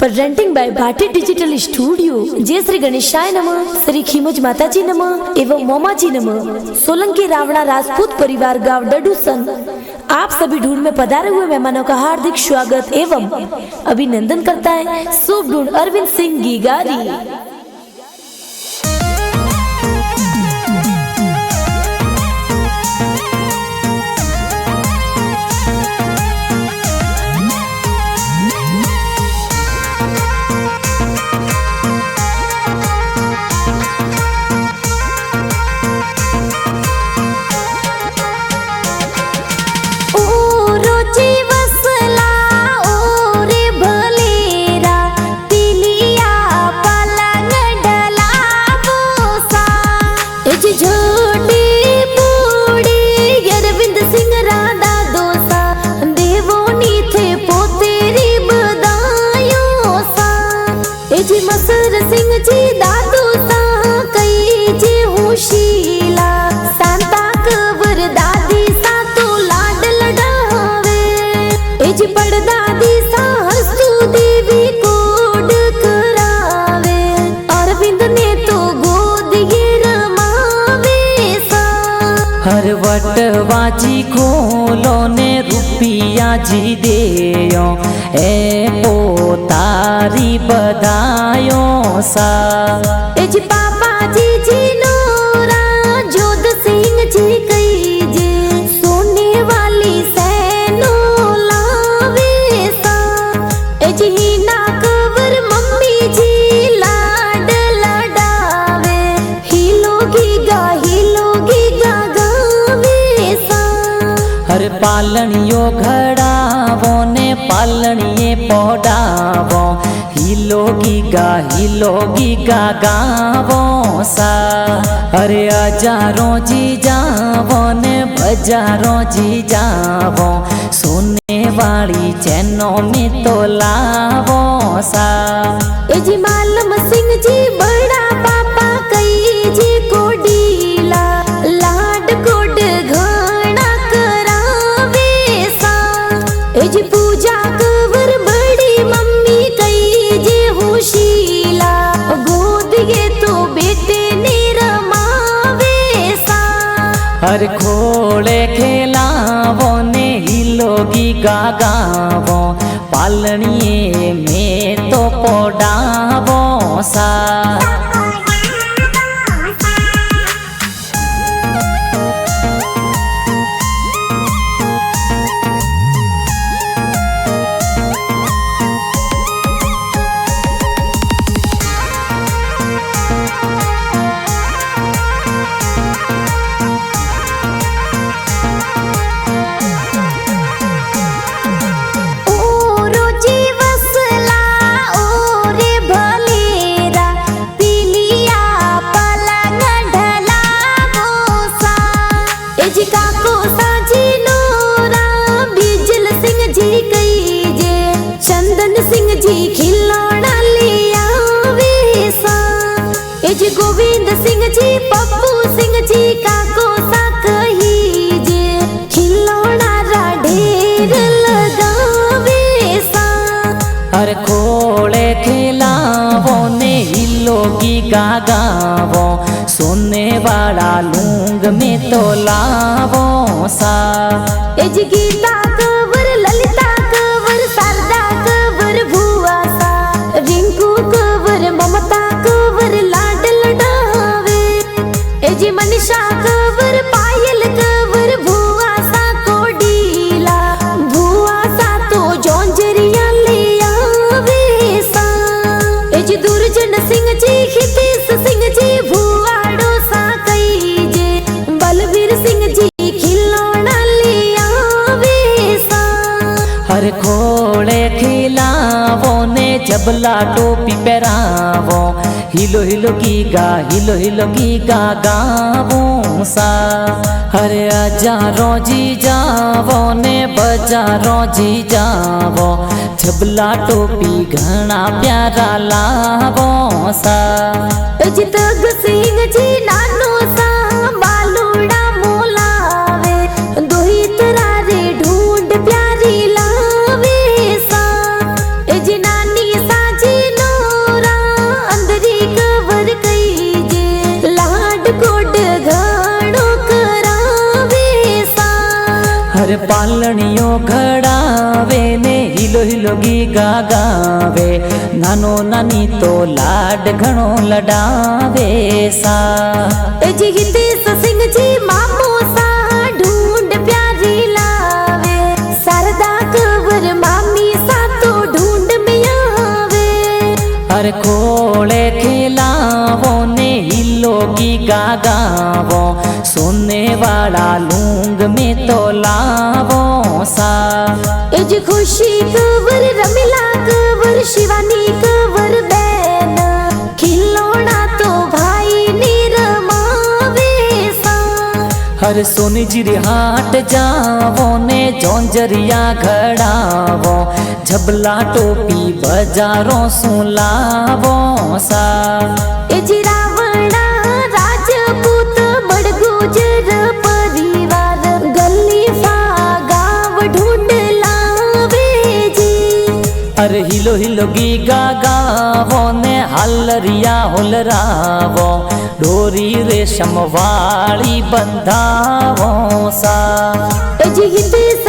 Presenting by Bhati digital studio. जय श्री गणेशाय नमः, श्री खीमज माताजी नमः एवं मोमाजी नमः। सोलंकी रावणा राजपूत परिवार गांव डडूसन आप सभी ढूंढ में पधारे हुए मेहमानों का हार्दिक स्वागत एवं अभिनंदन करता है शुभ ढूंढ अरविंद सिंह गिगारी। हर वटवाजी खोलो ने रुपिया जी देयो ए पोतारी बधायो सा। एज पापा जी नोरा जोध सिंह जी कई जे सोने वाली सैनो लावे सा। एज हीना कवर मम्मी जी लाड लडावे हिलोगी गा हर पालनियो घड़ावो ने पालनिये पौडावो हिलोगी गा गावो सा। अरे हजारों जी जावो ने बजारों जी जावो सोने वाली चैनों में तो लावो सा। एजी मालम सिंह जी बड़ा पापा कई जी कोडीला लाड कोड एज पूजा कवर बड़ी मम्मी कई जे होशीला गोद ये तो बेटे ने रमावे सा। हर खोले खेलावो ने हिलोगी गागावो पालनिये में तो पोडावो सा। गोविंद सिंह जी पप्पू सिंह जी काको सा कही जे खिलौना रा ढेर लगावे सा। हर खोले खिलावो ने हिलोगी गागावो सोने वाला लूंग में तो लावो सा। एज गीता कवर ललिता कवर शारदा कवर भुआ सा रिंकू कवर ममता कवर एजी मनीषा कवर पायल कवर भुआ सा कोडीला भुआ सा तो जौंजरिया ले आवे सा। एजी दुर्जन सिंह जी हितेश सिंह जी भुआड़ो सा कई जे बलवीर सिंह जी खिलौना ले आवे सा। हर खोले खिलावो ने जबला टोपी पहरावो हिलो हिलो की गा गावो सा। हरे हजारों जी जावो ने बजारों जी जावो जबला टोपी घना प्यारा लावो सा। अजित सिंह जी नानो सा बालूड़ा मोलावे दोही तरारे ढूंढ प्यारी लावे सा। एजी नानी सा अरे पालणियो घड़ावे ने हिलो हिलो गीगा गावे, नानो नानी तो लाड घणो लडावे सा। जी हितेश सिंह जी मामो सा ढूंढ प्यारी लावे, शारदा कंवर मामी सा तो ढूंढ में आवे। अरे खोले खिलावो ने हिलो गीगा गावो, सोने वाला लूंग में तो लावो सा। जी खुशी कंवर रमिला कंवर शिवानी कंवर बैन, खिलौना तो भाई निरमावे सा। हर सोनी जिरी हाट जावो ने जोंजरिया घड़ावो, झबला टोपी बजारों सुलावो सा। जी रावणा राजपूत बड़गुजर परिवार, गली फा गाँव ढूंढ लावे जी। अरे हिलो हिलो गीगा गावो ने हलरिया होलरावो, डोरी रेशम वाली बंधावो सा। जी हितेश